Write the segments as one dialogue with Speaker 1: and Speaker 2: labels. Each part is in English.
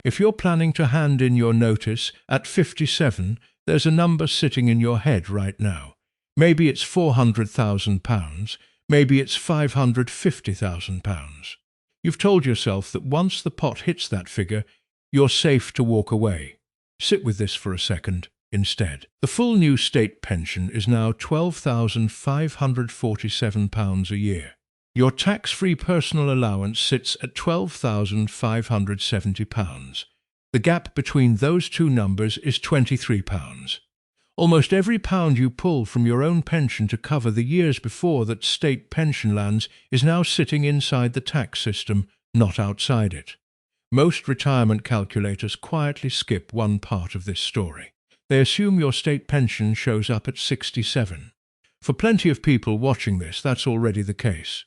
Speaker 1: If you're planning to hand in your notice at 57, there's a number sitting in your head right now. Maybe it's £400,000, maybe it's £550,000. You've told yourself that once the pot hits that figure, you're safe to walk away. Sit with this for a second instead. The full new state pension is now £12,547 a year. Your tax-free personal allowance sits at £12,570. The gap between those two numbers is £23. Almost every pound you pull from your own pension to cover the years before that state pension lands is now sitting inside the tax system, not outside it. Most retirement calculators quietly skip one part of this story. They assume your state pension shows up at 67. For plenty of people watching this, that's already the case.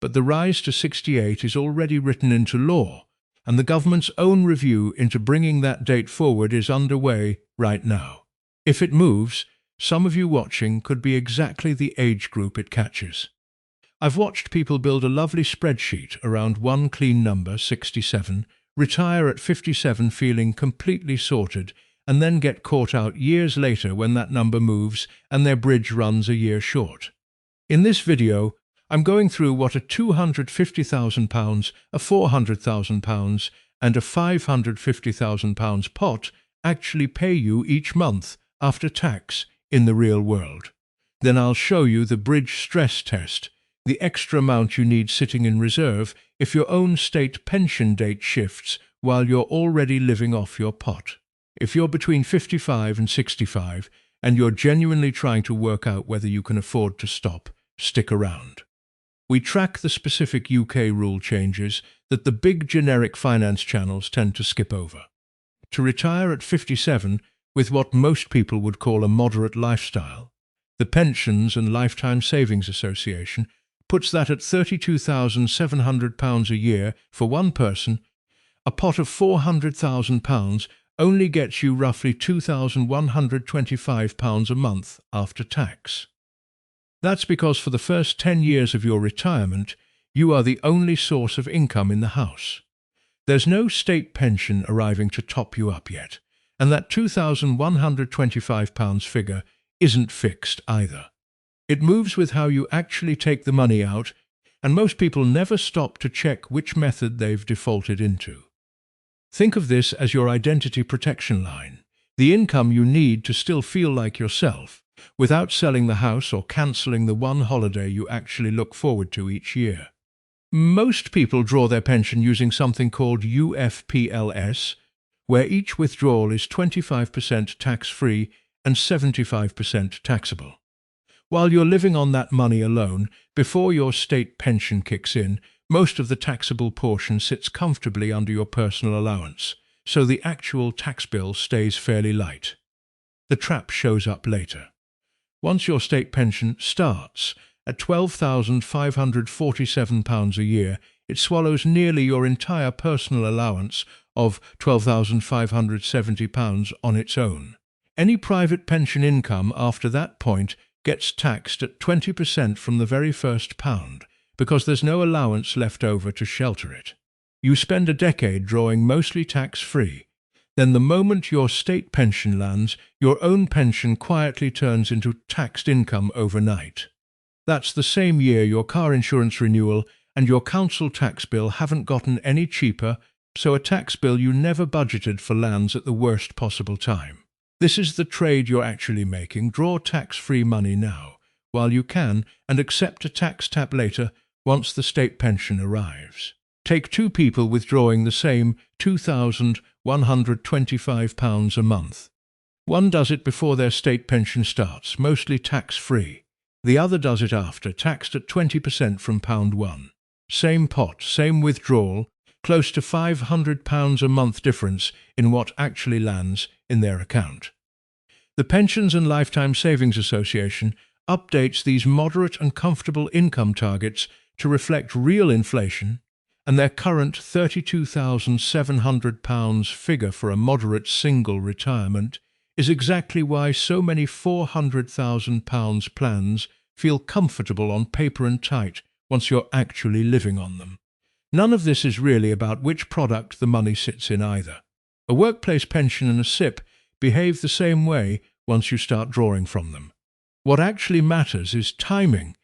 Speaker 1: But the rise to 68 is already written into law, and the government's own review into bringing that date forward is underway right now. If it moves, some of you watching could be exactly the age group it catches. I've watched people build a lovely spreadsheet around one clean number, 67, retire at 57 feeling completely sorted, and then get caught out years later when that number moves and their bridge runs a year short. In this video, I'm going through what a £250,000, a £400,000, and a £550,000 pot actually pay you each month after tax in the real world. Then I'll show you the bridge stress test, the extra amount you need sitting in reserve if your own state pension date shifts while you're already living off your pot. If you're between 55 and 65 and you're genuinely trying to work out whether you can afford to stop, stick around. We track the specific UK rule changes that the big generic finance channels tend to skip over. To retire at 57 with what most people would call a moderate lifestyle, the Pensions and Lifetime Savings Association puts that at £32,700 a year for one person. A pot of £400,000 only gets you roughly £2,125 a month after tax. That's because for the first 10 years of your retirement, you are the only source of income in the house. There's no state pension arriving to top you up yet, and that £2,125 figure isn't fixed either. It moves with how you actually take the money out, and most people never stop to check which method they've defaulted into. Think of this as your identity protection line, the income you need to still feel like yourself, without selling the house or cancelling the one holiday you actually look forward to each year. Most people draw their pension using something called UFPLS, where each withdrawal is 25% tax-free and 75% taxable. While you're living on that money alone, before your state pension kicks in, most of the taxable portion sits comfortably under your personal allowance, so the actual tax bill stays fairly light. The trap shows up later. Once your state pension starts at £12,547 a year, it swallows nearly your entire personal allowance of £12,570 on its own. Any private pension income after that point gets taxed at 20% from the very first pound, because there's no allowance left over to shelter it. You spend a decade drawing mostly tax-free. Then the moment your state pension lands, your own pension quietly turns into taxed income overnight. That's the same year your car insurance renewal and your council tax bill haven't gotten any cheaper, so a tax bill you never budgeted for lands at the worst possible time. This is the trade you're actually making. Draw tax-free money now, while you can, and accept a tax tap later once the state pension arrives. Take two people withdrawing the same £2,125 a month. One does it before their state pension starts, mostly tax-free. The other does it after, taxed at 20% from pound one. Same pot, same withdrawal, close to £500 a month difference in what actually lands in their account. The Pensions and Lifetime Savings Association updates these moderate and comfortable income targets to reflect real inflation, and their current £32,700 figure for a moderate single retirement is exactly why so many £400,000 plans feel comfortable on paper and tight once you're actually living on them. None of this is really about which product the money sits in either. A workplace pension and a SIP behave the same way once you start drawing from them. What actually matters is timing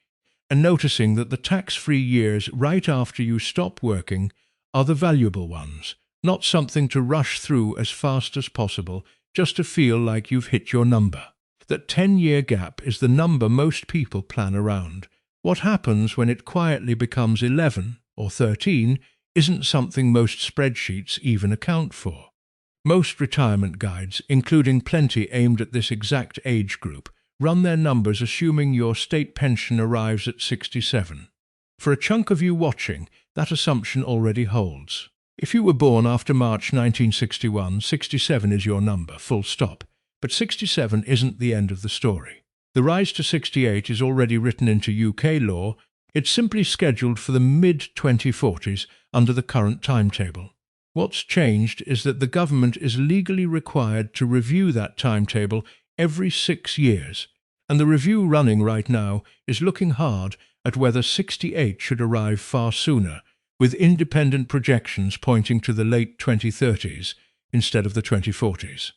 Speaker 1: and noticing that the tax-free years right after you stop working are the valuable ones, not something to rush through as fast as possible just to feel like you've hit your number. That 10-year gap is the number most people plan around. What happens when it quietly becomes 11 or 13 isn't something most spreadsheets even account for. Most retirement guides, including plenty aimed at this exact age group, run their numbers assuming your state pension arrives at 67. For a chunk of you watching, that assumption already holds. If you were born after March 1961, 67 is your number, full stop. But 67 isn't the end of the story. The rise to 68 is already written into UK law. It's simply scheduled for the mid-2040s under the current timetable. What's changed is that the government is legally required to review that timetable every 6 years, and the review running right now is looking hard at whether 68 should arrive far sooner, with independent projections pointing to the late 2030s instead of the 2040s.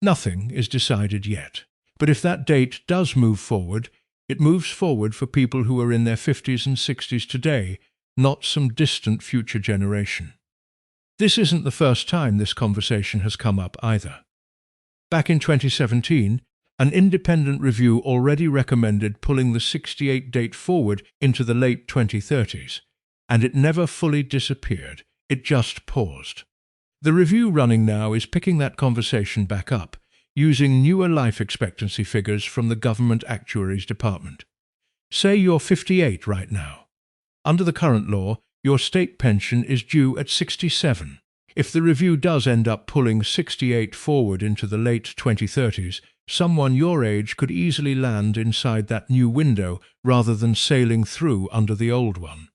Speaker 1: Nothing is decided yet, but if that date does move forward, it moves forward for people who are in their 50s and 60s today, not some distant future generation. This isn't the first time this conversation has come up either. Back in 2017, an independent review already recommended pulling the 68 date forward into the late 2030s, and it never fully disappeared, it just paused. The review running now is picking that conversation back up, using newer life expectancy figures from the Government Actuaries Department. Say you're 58 right now. Under the current law, your state pension is due at 67. If the review does end up pulling 68 forward into the late 2030s, someone your age could easily land inside that new window rather than sailing through under the old one.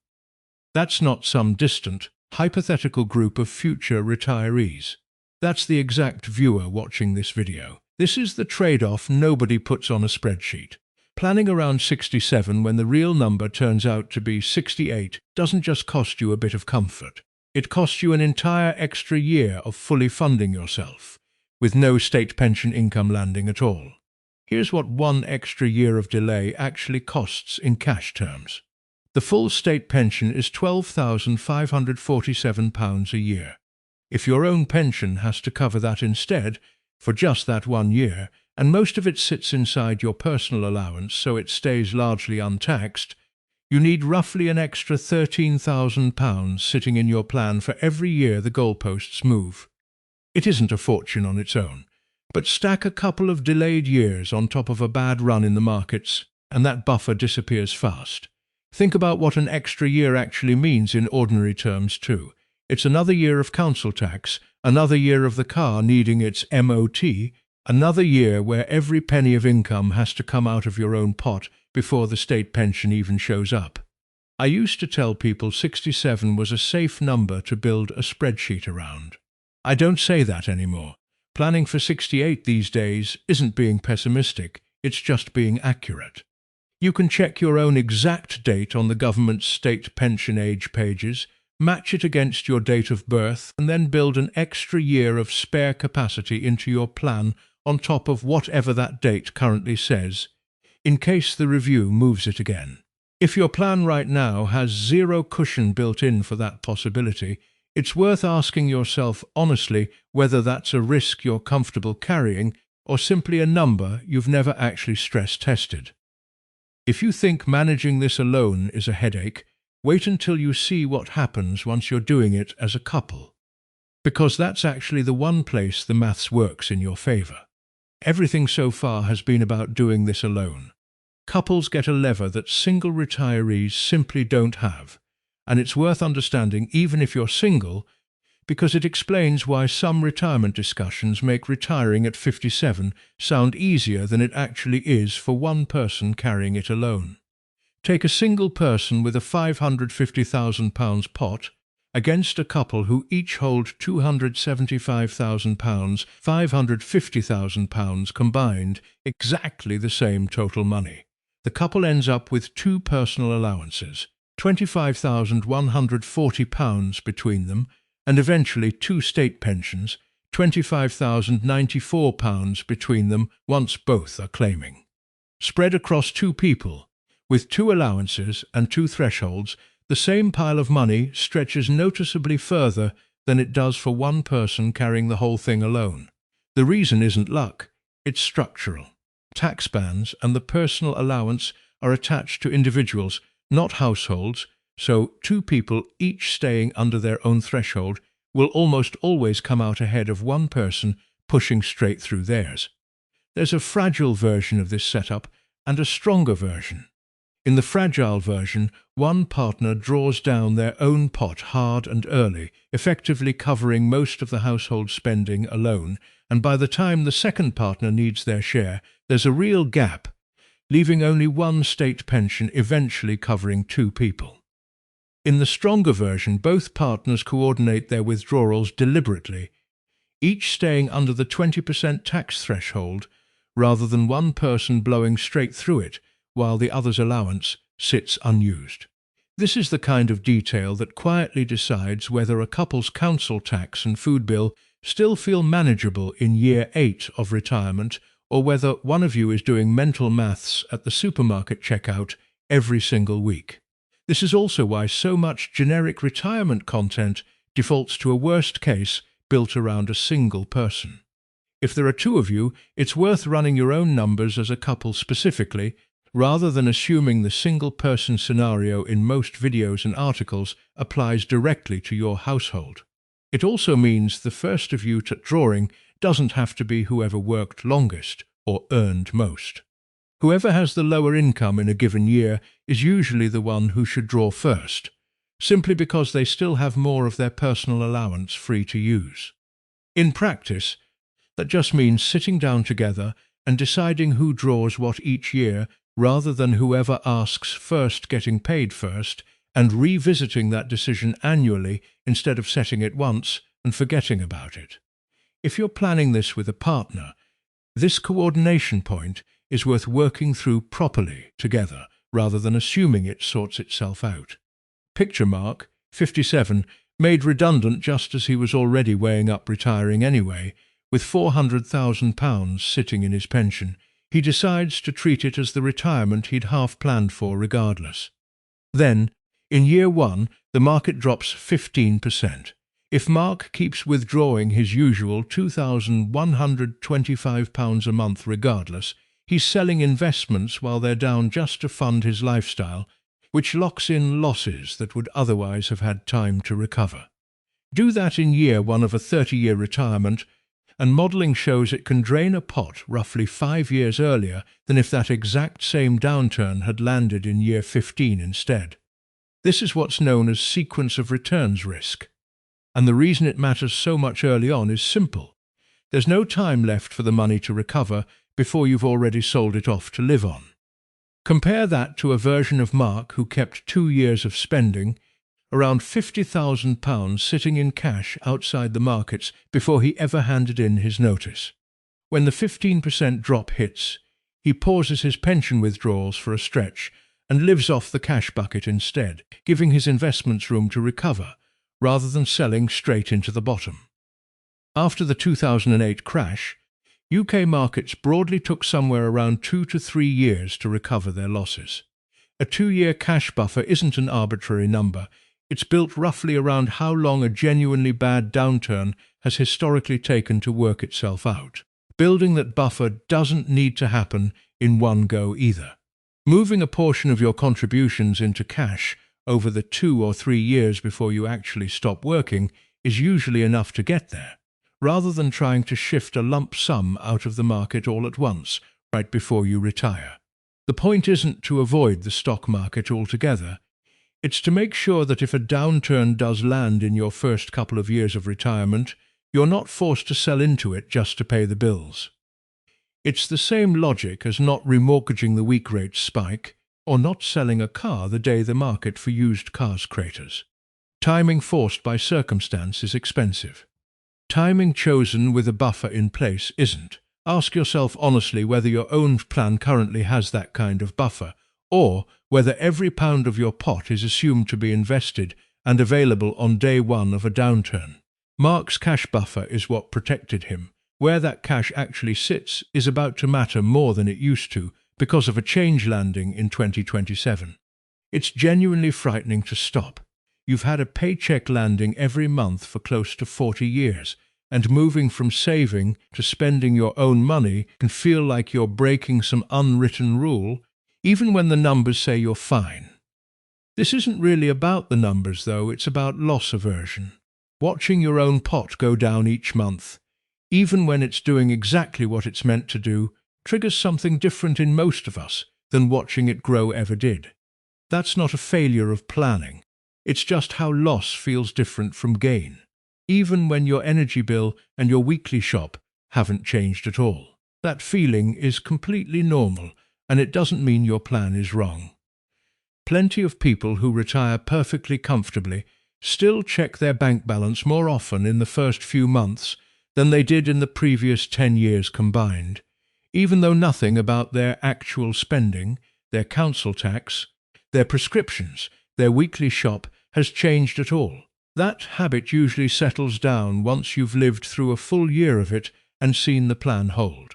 Speaker 1: That's not some distant, hypothetical group of future retirees. That's the exact viewer watching this video. This is the trade-off nobody puts on a spreadsheet. Planning around 67 when the real number turns out to be 68 doesn't just cost you a bit of comfort. It costs you an entire extra year of fully funding yourself, with no state pension income landing at all. Here's what one extra year of delay actually costs in cash terms. The full state pension is £12,547 a year. If your own pension has to cover that instead, for just that 1 year, and most of it sits inside your personal allowance so it stays largely untaxed, you need roughly an extra £13,000 sitting in your plan for every year the goalposts move. It isn't a fortune on its own, but stack a couple of delayed years on top of a bad run in the markets, and that buffer disappears fast. Think about what an extra year actually means in ordinary terms too. It's another year of council tax, another year of the car needing its MOT, another year where every penny of income has to come out of your own pot before the state pension even shows up. I used to tell people 67 was a safe number to build a spreadsheet around. I don't say that anymore. Planning for 68 these days isn't being pessimistic, it's just being accurate. You can check your own exact date on the government's state pension age pages, match it against your date of birth, and then build an extra year of spare capacity into your plan on top of whatever that date currently says, in case the review moves it again. If your plan right now has zero cushion built in for that possibility, it's worth asking yourself honestly whether that's a risk you're comfortable carrying or simply a number you've never actually stress-tested. If you think managing this alone is a headache, wait until you see what happens once you're doing it as a couple. Because that's actually the one place the maths works in your favor. Everything so far has been about doing this alone. Couples get a lever that single retirees simply don't have, and it's worth understanding even if you're single, because it explains why some retirement discussions make retiring at 57 sound easier than it actually is for one person carrying it alone. Take a single person with a £550,000 pot against a couple who each hold £275,000, £550,000 combined, exactly the same total money. The couple ends up with two personal allowances, £25,140 between them, and eventually two state pensions, £25,094 between them once both are claiming. Spread across two people, with two allowances and two thresholds, the same pile of money stretches noticeably further than it does for one person carrying the whole thing alone. The reason isn't luck, it's structural. Tax bands and the personal allowance are attached to individuals, not households, so two people each staying under their own threshold will almost always come out ahead of one person pushing straight through theirs. There's a fragile version of this setup and a stronger version. In the fragile version, one partner draws down their own pot hard and early, effectively covering most of the household spending alone, and by the time the second partner needs their share, there's a real gap, leaving only one state pension eventually covering two people. In the stronger version, both partners coordinate their withdrawals deliberately, each staying under the 20% tax threshold, rather than one person blowing straight through it, while the other's allowance sits unused. This is the kind of detail that quietly decides whether a couple's council tax and food bill still feel manageable in year 8 of retirement, or whether one of you is doing mental maths at the supermarket checkout every single week. This is also why so much generic retirement content defaults to a worst case built around a single person. If there are two of you, it's worth running your own numbers as a couple specifically, rather than assuming the single-person scenario in most videos and articles applies directly to your household. It also means the first of you drawing doesn't have to be whoever worked longest or earned most. Whoever has the lower income in a given year is usually the one who should draw first, simply because they still have more of their personal allowance free to use. In practice, that just means sitting down together and deciding who draws what each year, rather than whoever asks first getting paid first, and revisiting that decision annually instead of setting it once and forgetting about it. If you're planning this with a partner, this coordination point is worth working through properly together, rather than assuming it sorts itself out. Picture Mark, 57, made redundant just as he was already weighing up retiring anyway, with £400,000 sitting in his pension. He decides to treat it as the retirement he'd half planned for regardless. Then, in year 1, the market drops 15%. If Mark keeps withdrawing his usual £2,125 a month regardless, he's selling investments while they're down just to fund his lifestyle, which locks in losses that would otherwise have had time to recover. Do that in year 1 of a 30-year retirement, and modelling shows it can drain a pot roughly 5 years earlier than if that exact same downturn had landed in year 15 instead. This is what's known as sequence of returns risk. And the reason it matters so much early on is simple. There's no time left for the money to recover before you've already sold it off to live on. Compare that to a version of Mark who kept 2 years of spending, around £50,000 sitting in cash outside the markets before he ever handed in his notice. When the 15% drop hits, he pauses his pension withdrawals for a stretch and lives off the cash bucket instead, giving his investments room to recover, rather than selling straight into the bottom. After the 2008 crash, UK markets broadly took somewhere around 2 to 3 years to recover their losses. A 2-year cash buffer isn't an arbitrary number. It's built roughly around how long a genuinely bad downturn has historically taken to work itself out. Building that buffer doesn't need to happen in one go either. Moving a portion of your contributions into cash over the 2 or 3 years before you actually stop working is usually enough to get there, rather than trying to shift a lump sum out of the market all at once, right before you retire. The point isn't to avoid the stock market altogether. It's to make sure that if a downturn does land in your first couple of years of retirement, you're not forced to sell into it just to pay the bills. It's the same logic as not remortgaging the weak rate spike, or not selling a car the day the market for used cars craters. Timing forced by circumstance is expensive. Timing chosen with a buffer in place isn't. Ask yourself honestly whether your own plan currently has that kind of buffer, or whether every pound of your pot is assumed to be invested and available on day 1 of a downturn. Mark's cash buffer is what protected him. Where that cash actually sits is about to matter more than it used to because of a change landing in 2027. It's genuinely frightening to stop. You've had a paycheck landing every month for close to 40 years, and moving from saving to spending your own money can feel like you're breaking some unwritten rule, even when the numbers say you're fine. This isn't really about the numbers, though. It's about loss aversion. Watching your own pot go down each month, even when it's doing exactly what it's meant to do, triggers something different in most of us than watching it grow ever did. That's not a failure of planning. It's just how loss feels different from gain, even when your energy bill and your weekly shop haven't changed at all. That feeling is completely normal, and it doesn't mean your plan is wrong. Plenty of people who retire perfectly comfortably still check their bank balance more often in the first few months than they did in the previous 10 years combined, even though nothing about their actual spending, their council tax, their prescriptions, their weekly shop has changed at all. That habit usually settles down once you've lived through a full year of it and seen the plan hold.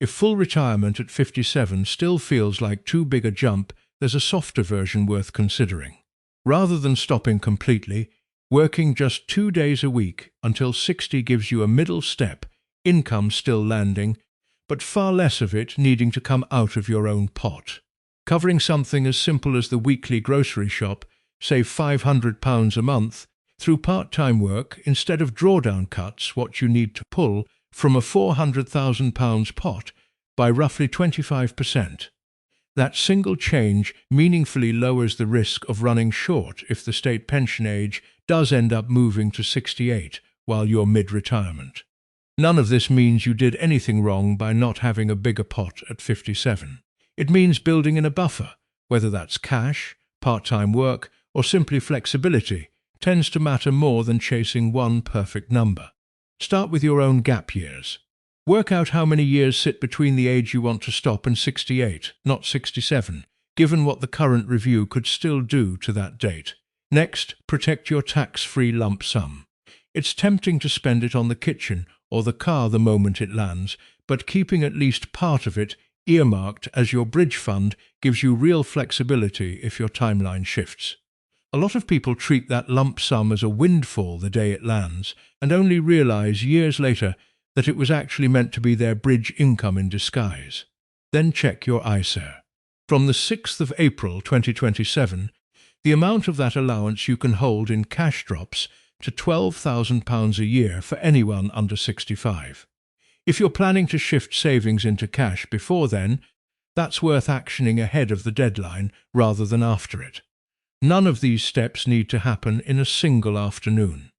Speaker 1: If full retirement at 57 still feels like too big a jump, there's a softer version worth considering. Rather than stopping completely, working just 2 days a week until 60 gives you a middle step, income still landing, but far less of it needing to come out of your own pot. Covering something as simple as the weekly grocery shop, save £500 a month, through part-time work instead of drawdown cuts what you need to pull from a £400,000 pot by roughly 25%. That single change meaningfully lowers the risk of running short if the state pension age does end up moving to 68 while you're mid-retirement. None of this means you did anything wrong by not having a bigger pot at 57. It means building in a buffer, whether that's cash, part-time work, or simply flexibility, tends to matter more than chasing one perfect number. Start with your own gap years. Work out how many years sit between the age you want to stop and 68, not 67, given what the current review could still do to that date. Next, protect your tax-free lump sum. It's tempting to spend it on the kitchen or the car the moment it lands, but keeping at least part of it earmarked as your bridge fund gives you real flexibility if your timeline shifts. A lot of people treat that lump sum as a windfall the day it lands and only realize years later that it was actually meant to be their bridge income in disguise. Then check your ISA. From the 6th of April 2027, the amount of that allowance you can hold in cash drops to £12,000 a year for anyone under 65. If you're planning to shift savings into cash before then, that's worth actioning ahead of the deadline rather than after it. None of these steps need to happen in a single afternoon.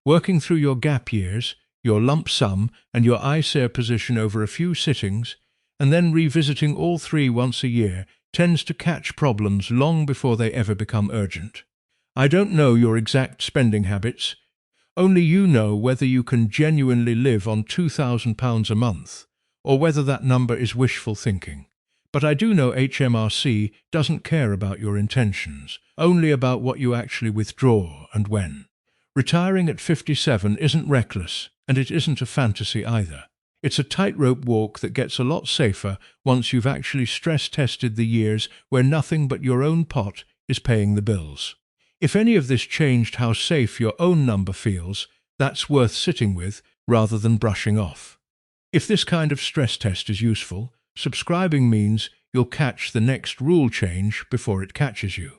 Speaker 1: Working through your gap years, your lump sum, and your ISA position over a few sittings, and then revisiting all three once a year tends to catch problems long before they ever become urgent. I don't know your exact spending habits. Only you know whether you can genuinely live on £2,000 a month, or whether that number is wishful thinking. But I do know HMRC doesn't care about your intentions, only about what you actually withdraw and when. Retiring at 57 isn't reckless, and it isn't a fantasy either. It's a tightrope walk that gets a lot safer once you've actually stress-tested the years where nothing but your own pot is paying the bills. If any of this changed how safe your own number feels, that's worth sitting with rather than brushing off. If this kind of stress test is useful, subscribing means you'll catch the next rule change before it catches you.